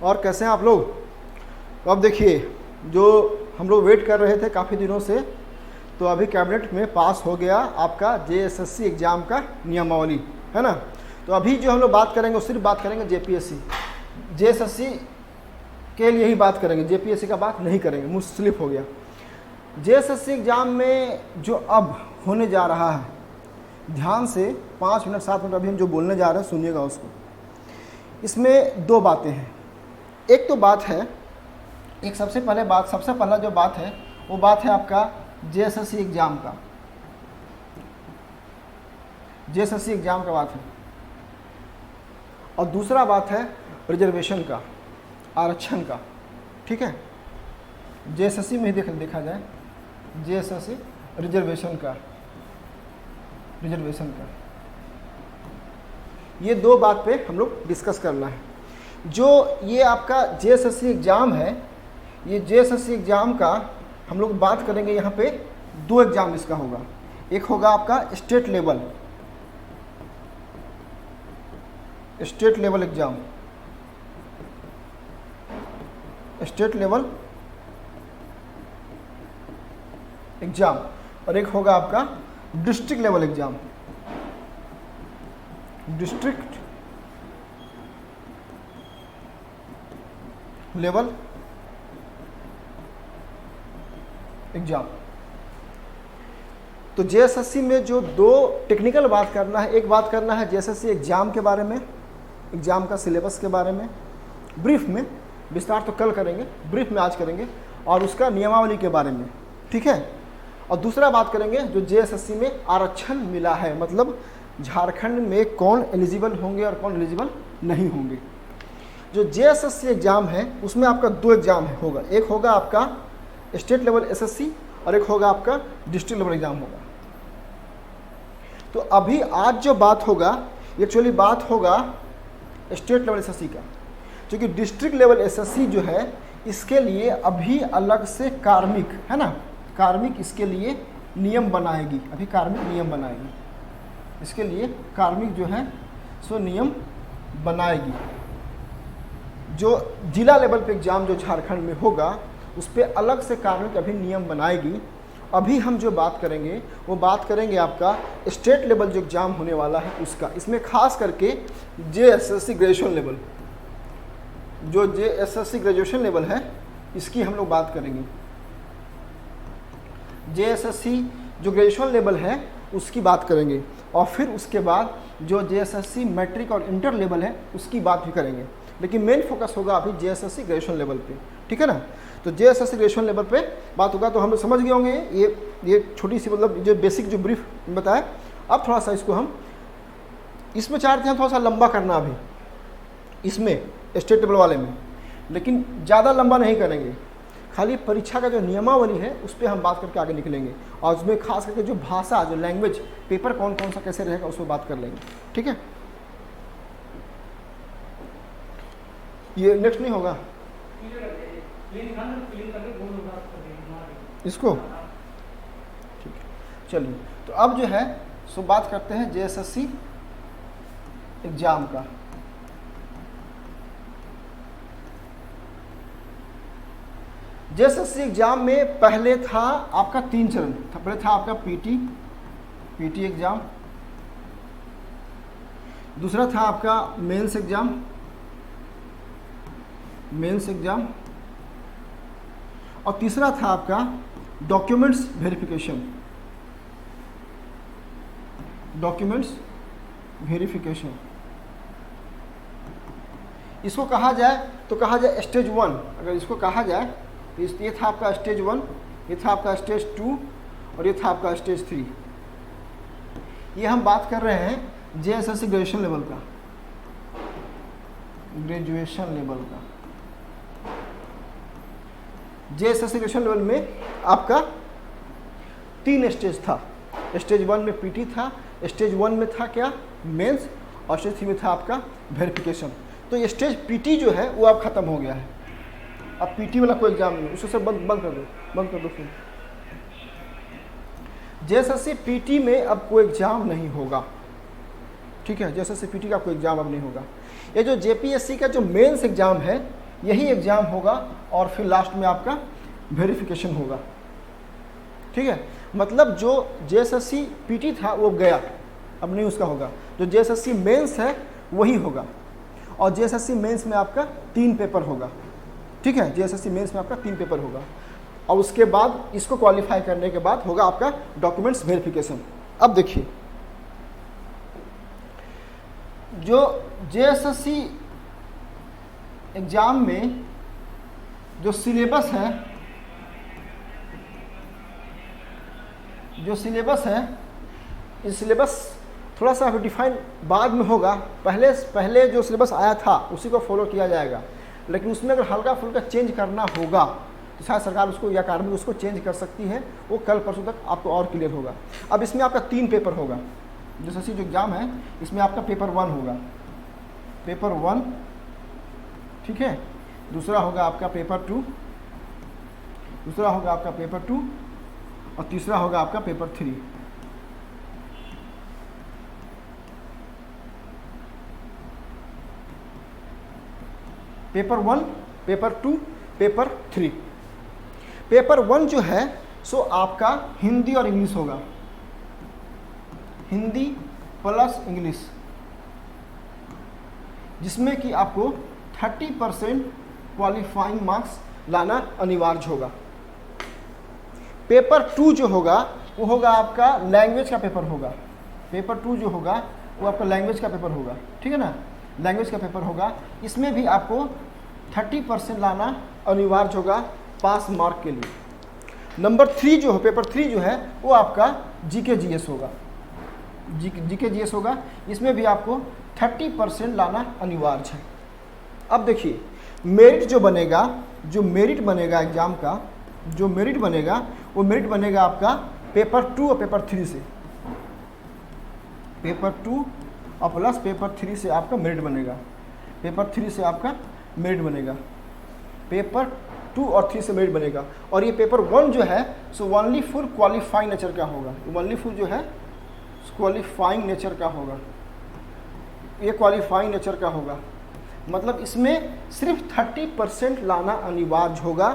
और कैसे हैं आप लोग? तो अब देखिए, जो हम लोग वेट कर रहे थे काफ़ी दिनों से, तो अभी कैबिनेट में पास हो गया आपका जेएसएससी एग्ज़ाम का नियमावली, है ना। तो अभी जो हम लोग बात करेंगे वो सिर्फ बात करेंगे जेपीएससी, जेएसएससी के लिए ही बात करेंगे, जेपीएससी का बात नहीं करेंगे, मुंह स्लिप हो गया। जेएसएससी एग्ज़ाम में जो अब होने जा रहा है, ध्यान से 5 मिनट 7 मिनट अभी हम जो बोलने जा रहे हैं सुनिएगा उसको। इसमें दो बातें हैं। एक तो बात है, एक सबसे पहला जो बात है वो बात है आपका जेएसएससी एग्ज़ाम का, जेएसएससी एग्ज़ाम का बात है। और दूसरा बात है रिजर्वेशन का, आरक्षण का, ठीक है। जेएसएससी में ही देखा जाए, जेएसएससी रिजर्वेशन का, ये दो बात पे हम लोग डिस्कस करना है। जो ये आपका जेएसएससी एग्ज़ाम है, ये जेएसएससी एग्ज़ाम का हम लोग बात करेंगे। यहाँ पे दो एग्ज़ाम इसका होगा। एक होगा आपका state level exam, state level exam, और एक होगा आपका district level exam, district level exam. तो जेएसएससी में जो दो टेक्निकल बात करना है, एक बात करना है जेएसएससी एग्ज़ाम के बारे में, एग्ज़ाम का सिलेबस के बारे में ब्रीफ में, विस्तार तो कल करेंगे, ब्रीफ में आज करेंगे, और उसका नियमावली के बारे में, ठीक है। और दूसरा बात करेंगे जो जेएसएससी में आरक्षण मिला है, मतलब झारखंड में कौन एलिजिबल होंगे और कौन एलिजिबल नहीं होंगे। जो जेएसएससी एग्ज़ाम है उसमें आपका दो एग्ज़ाम होगा, एक होगा आपका स्टेट लेवल एसएससी और एक होगा आपका डिस्ट्रिक्ट लेवल एग्ज़ाम होगा। तो अभी आज जो बात होगा, एक्चुअली बात होगा स्टेट लेवल एसएससी का, क्योंकि डिस्ट्रिक्ट लेवल एसएससी जो है इसके लिए अभी अलग से कार्मिक, है ना, कार्मिक इसके लिए नियम बनाएगी, अभी कार्मिक नियम बनाएगी, इसके लिए कार्मिक जो है सो नियम बनाएगी। जो जिला लेवल पे एग्ज़ाम जो झारखंड में होगा उस पर अलग से कार्मिक अभी नियम बनाएगी। अभी हम जो बात करेंगे वो बात करेंगे आपका स्टेट लेवल जो एग्ज़ाम होने वाला है उसका। इसमें खास करके जेएसएससी ग्रेजुएशन लेवल, जो जेएसएससी ग्रेजुएशन लेवल है इसकी हम लोग बात करेंगे। जेएसएससी जो ग्रेजुएशन लेवल है उसकी बात करेंगे, और फिर उसके बाद जो जेएसएससी मैट्रिक और इंटर लेवल है उसकी बात भी करेंगे। लेकिन मेन फोकस होगा अभी जेएसएससी ग्रेजुएशन लेवल पे, ठीक है ना। तो जेएसएससी ग्रेजुएशन लेवल पे बात होगा। तो हम लोग समझ गए होंगे ये छोटी सी, मतलब जो बेसिक जो ब्रीफ बताया। अब थोड़ा सा इसको हम इसमें चाहते हैं थोड़ा सा लंबा करना अभी इसमें स्टेट लेवल वाले में, लेकिन ज़्यादा लंबा नहीं करेंगे। खाली परीक्षा का जो नियमावली है उस पर हम बात करके आगे निकलेंगे, और उसमें खास करके जो भाषा, जो लैंग्वेज, पेपर कौन कौन सा कैसे रहेगा उस पर बात कर लेंगे, ठीक है। ये नेक्स्ट नहीं होगा इसको, ठीक है। चलिए, तो अब जो है सो बात करते हैं जेएसएससी एग्ज़ाम का। जेएसएससी एग्ज़ाम में पहले था आपका 3 चरण था। पहले था आपका पीटी एग्ज़ाम, दूसरा था आपका मेंस एग्ज़ाम, और तीसरा था आपका डॉक्यूमेंट्स वेरिफिकेशन। इसको कहा जाए तो कहा जाए स्टेज 1। अगर इसको कहा जाए तो ये था आपका स्टेज 1, ये था आपका स्टेज 2 और ये था आपका स्टेज 3। ये हम बात कर रहे हैं जेएसएससी ग्रेजुएशन लेवल का, जेएसएससी ग्रेजुएशन लेवल में आपका 3 स्टेज था। स्टेज 1 में पीटी था, स्टेज 1 में था क्या मेंस, और स्टेज 3 में था आपका वेरिफिकेशन। तो ये स्टेज पीटी जो है वो अब ख़त्म हो गया है। अब पीटी वाला कोई एग्जाम नहीं, उसको सब बंद कर दो फिर। जेएसएससी पीटी में अब कोई एग्जाम नहीं होगा, ठीक है। जेएसएससी पीटी का कोई एग्जाम अब नहीं होगा। ये जो जेपीएससी का जो मेंस एग्जाम है यही एग्ज़ाम होगा और फिर लास्ट में आपका वेरिफिकेशन होगा। ठीक है, मतलब जो जेएसएससी पीटी था वो गया, अब नहीं उसका होगा। जो जेएसएससी मेंस है वही होगा, और जेएसएससी मेंस में आपका 3 पेपर होगा। ठीक है, जेएसएससी मेंस में आपका 3 पेपर होगा, और उसके बाद इसको क्वालिफाई करने के बाद होगा आपका डॉक्यूमेंट्स वेरिफिकेशन। अब देखिए, जो जेएसएससी एग्जाम में जो सिलेबस है, इस सिलेबस थोड़ा सा डिफाइन बाद में होगा। पहले जो सिलेबस आया था उसी को फॉलो किया जाएगा, लेकिन उसमें अगर हल्का फुल्का चेंज करना होगा तो शायद सरकार उसको या कार्मिक उसको चेंज कर सकती है, वो कल परसों तक आपको और क्लियर होगा। अब इसमें आपका 3 पेपर होगा। जेएसएससी जो एग्ज़ाम है इसमें आपका पेपर 1 होगा, पेपर 1, ठीक है। दूसरा होगा आपका पेपर 2, दूसरा होगा आपका पेपर 2, और तीसरा होगा आपका paper 3। Paper 1, paper 2, paper 3। Paper 1 जो है सो आपका हिंदी और इंग्लिश होगा, हिंदी प्लस इंग्लिश, जिसमें कि आपको 30% क्वालिफाइंग मार्क्स लाना अनिवार्य होगा। पेपर 2 जो होगा वो होगा आपका लैंग्वेज का पेपर होगा। पेपर 2 जो होगा वो आपका लैंग्वेज का पेपर होगा, ठीक है ना, लैंग्वेज का पेपर होगा। इसमें भी आपको 30% लाना अनिवार्य होगा पास मार्क के लिए। नंबर 3 जो है, पेपर 3 जो है वो आपका जीके जीएस होगा, जीके जीएस होगा। इसमें भी आपको 30% लाना अनिवार्य है। अब देखिए, मेरिट जो बनेगा, जो मेरिट बनेगा एग्जाम का, जो मेरिट बनेगा वो मेरिट बनेगा आपका पेपर 2 और पेपर 3 से। पेपर 2 और प्लस पेपर 3 से आपका मेरिट बनेगा, पेपर 3 से आपका मेरिट बनेगा, पेपर 2 और 3 से मेरिट बनेगा। और ये पेपर 1 जो है so only for qualifying nature का होगा, ओनली फॉर जो है क्वालिफाइंग नेचर का होगा, ये क्वालिफाइंग नेचर का होगा। मतलब इसमें सिर्फ 30% लाना अनिवार्य होगा।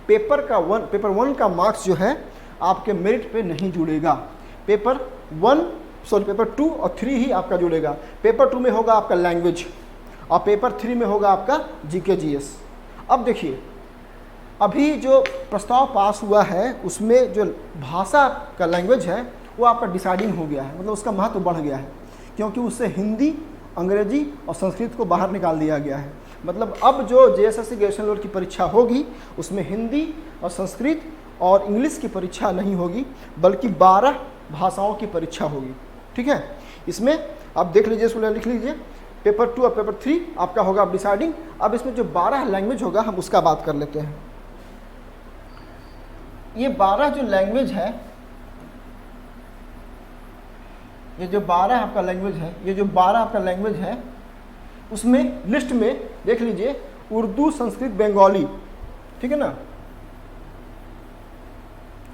पेपर 1 का मार्क्स जो है आपके मेरिट पे नहीं जुड़ेगा। पेपर 2 और 3 ही आपका जुड़ेगा। पेपर 2 में होगा आपका लैंग्वेज और पेपर 3 में होगा आपका जीके जीएस। अब देखिए, अभी जो प्रस्ताव पास हुआ है उसमें जो भाषा का लैंग्वेज है वो आपका डिसाइडिंग हो गया है, मतलब उसका महत्व बढ़ गया है, क्योंकि उससे हिंदी, अंग्रेजी और संस्कृत को बाहर निकाल दिया गया है। मतलब अब जो जेएसएससी ग्रेजुएशन लेवल की परीक्षा होगी उसमें हिंदी और संस्कृत और इंग्लिश की परीक्षा नहीं होगी, बल्कि 12 भाषाओं की परीक्षा होगी। ठीक है, इसमें आप देख लीजिए, इसको लिख लीजिए, पेपर 2 और पेपर 3 आपका होगा डिसाइडिंग। अब इसमें जो 12 लैंग्वेज होगा हम उसका बात कर लेते हैं। ये 12 जो लैंग्वेज है, ये जो 12 आपका लैंग्वेज है, ये जो 12 आपका लैंग्वेज है उसमें लिस्ट में देख लीजिए उर्दू, संस्कृत, बंगाली, ठीक है ना,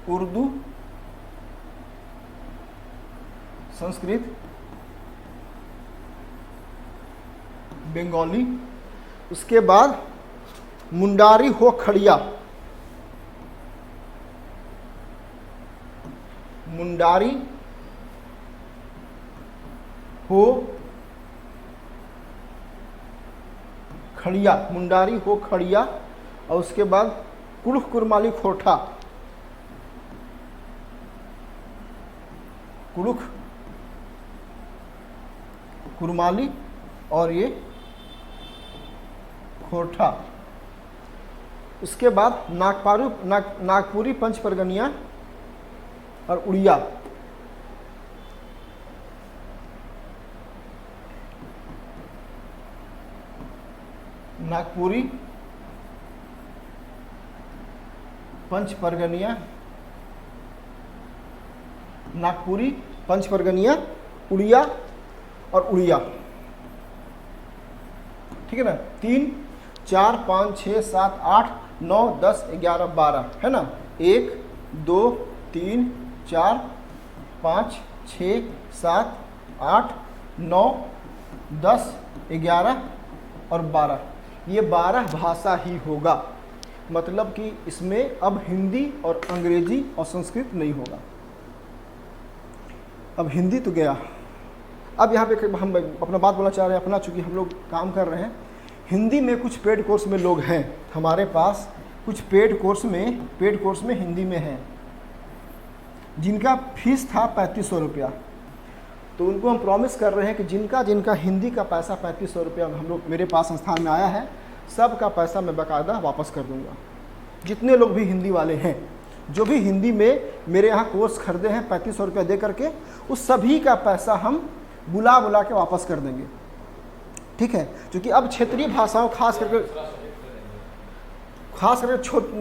उर्दू, संस्कृत, बंगाली, उसके बाद मुंडारी हो खड़िया, मुंडारी हो खड़िया, मुंडारी हो खड़िया, और उसके बाद कुरुख कुरमाली खोरठा, कुरुख कुरमाली और ये खोरठा। उसके बाद नागपुरी, पंच परगनिया और उड़िया। नागपुरी, पंच परगनिया, नागपुरी, पंच परगनिया, उड़िया और उड़िया, ठीक है ना। 3, 4, 5, 6, 7, 8, 9, 10, 11, 12 है ना। 1, 2, 3, 4, 5, 6, 7, 8, 9, 10, 11 और 12, ये 12 भाषा ही होगा, मतलब कि इसमें अब हिंदी और अंग्रेजी और संस्कृत नहीं होगा। अब हिंदी तो गया, अब यहाँ पे हम अपना बात बोलना चाह रहे हैं अपना, चूँकि हम लोग काम कर रहे हैं हिंदी में, कुछ पेड कोर्स में लोग हैं हमारे पास, कुछ पेड कोर्स में हिंदी में हैं जिनका फीस था 3500 रुपया। तो उनको हम प्रॉमिस कर रहे हैं कि जिनका हिंदी का पैसा 3500 रुपया हम लोग मेरे पास संस्थान में आया है, सब का पैसा मैं बाकायदा वापस कर दूंगा। जितने लोग भी हिंदी वाले हैं, जो भी हिंदी में मेरे यहाँ कोर्स खरीदे हैं 3500 रुपया दे करके, उस सभी का पैसा हम बुला के वापस कर देंगे, ठीक है। क्योंकि अब क्षेत्रीय भाषाओं खास करके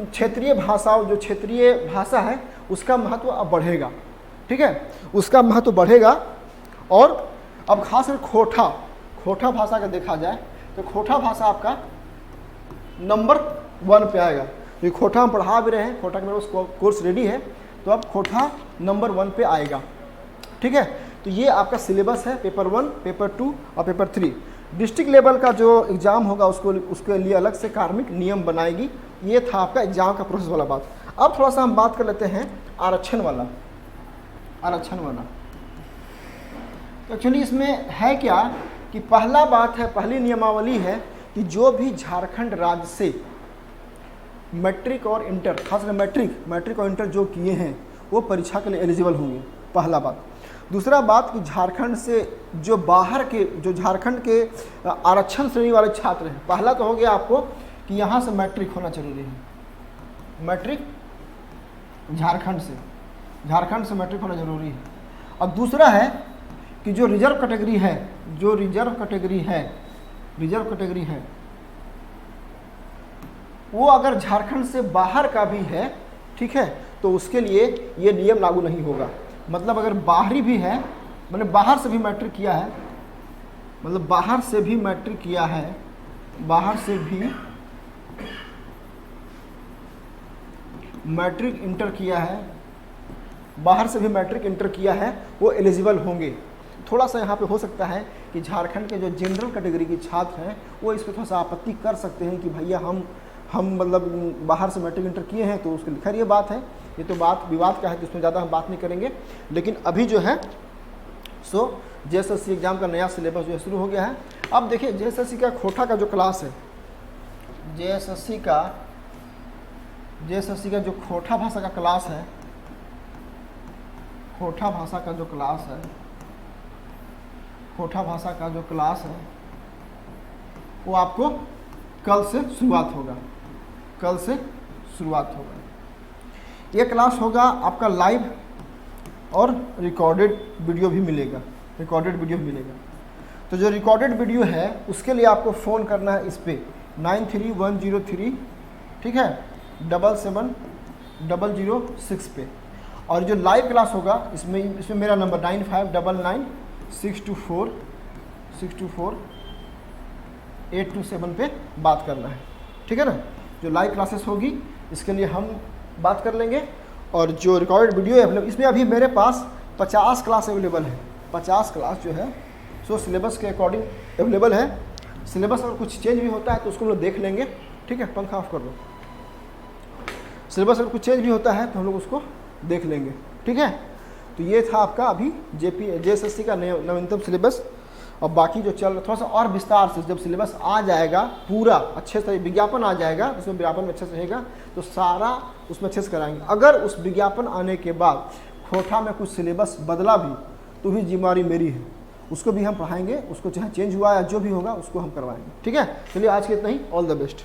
क्षेत्रीय भाषाओं, जो क्षेत्रीय भाषा है उसका महत्व अब बढ़ेगा, ठीक है, उसका महत्व बढ़ेगा। और अब खास कर खोटा भाषा का देखा जाए तो खोटा भाषा आपका नंबर 1 पे आएगा। तो खोटा हम पढ़ा भी रहे हैं, खोटा का मेरा कोर्स रेडी है, तो अब खोटा नंबर 1 पे आएगा, ठीक है। तो ये आपका सिलेबस है, पेपर 1, पेपर 2 और पेपर 3। डिस्ट्रिक्ट लेवल का जो एग्ज़ाम होगा उसके लिए अलग से कार्मिक नियम बनाएगी। ये था आपका एग्ज़ाम का प्रोसेस वाला बात। अब थोड़ा सा हम बात कर लेते हैं आरक्षण वाला। तो एक्चुअली इसमें है क्या कि पहला बात है, पहली नियमावली है कि जो भी झारखंड राज्य से मैट्रिक और इंटर, खासकर मैट्रिक और इंटर जो किए हैं वो परीक्षा के लिए एलिजिबल होंगे, पहला बात। दूसरा बात कि झारखंड से जो बाहर के, जो झारखंड के आरक्षण श्रेणी वाले छात्र हैं, पहला तो हो गया आपको कि यहाँ से मैट्रिक होना जरूरी है, मैट्रिक झारखंड से मैट्रिक होना जरूरी है। और दूसरा है कि जो रिजर्व कैटेगरी है वो अगर झारखंड से बाहर का भी है, ठीक है, तो उसके लिए ये नियम लागू नहीं होगा। मतलब अगर बाहरी भी है, मतलब बाहर से भी मैट्रिक किया है, बाहर से भी मैट्रिक इंटर किया है, वो एलिजिबल होंगे। थोड़ा सा यहाँ पे हो सकता है कि झारखंड के जो जनरल कैटेगरी के छात्र हैं वो इस पर थोड़ा सा आपत्ति कर सकते हैं कि भैया हम मतलब बाहर से मैट्रिक इंटर किए हैं, तो उसके खैर ये बात है, ये तो बात विवाद का है, तो उसमें ज़्यादा हम बात नहीं करेंगे। लेकिन अभी जो है सो JSSC एग्ज़ाम का नया सिलेबस जो है शुरू हो गया है। अब देखिए JSSC का खोटा का जो क्लास है, JSSC का जो खोटा भाषा का क्लास है, खोटा भाषा का जो क्लास है वो आपको कल से शुरुआत होगा। ये क्लास होगा आपका लाइव और रिकॉर्डेड वीडियो भी मिलेगा। तो जो रिकॉर्डेड वीडियो है उसके लिए आपको फ़ोन करना है इस पे 93103, ठीक है, 77006 पे। और जो लाइव क्लास होगा इसमें मेरा नंबर 9599624827 पे बात करना है, ठीक है ना। जो लाइव क्लासेस होगी इसके लिए हम बात कर लेंगे। और जो रिकॉर्डेड वीडियो है इसमें अभी मेरे पास 50 क्लास अवेलेबल है। 50 क्लास जो है सो सिलेबस के अकॉर्डिंग अवेलेबल है। सिलेबस अगर कुछ चेंज भी होता है तो उसको हम लोग देख लेंगे, ठीक है। पंखा ऑफ कर दो। सिलेबस अगर कुछ चेंज भी होता है तो हम लोग उसको देख लेंगे, ठीक है। तो ये था आपका अभी JSSC का नवीनतम सिलेबस। और बाकी जो चल थोड़ा सा और विस्तार से जब सिलेबस आ जाएगा पूरा अच्छे से, विज्ञापन आ जाएगा, उसमें विज्ञापन में अच्छे से रहेगा तो सारा उसमें अच्छे से कराएंगे। अगर उस विज्ञापन आने के बाद खोटा में कुछ सिलेबस बदला भी तो भी जिम्मेवारी मेरी है, उसको भी हम पढ़ाएंगे, उसको चाहे चेंज हुआ या जो भी होगा उसको हम करवाएंगे, ठीक है। चलिए आज के इतना ही, ऑल द बेस्ट।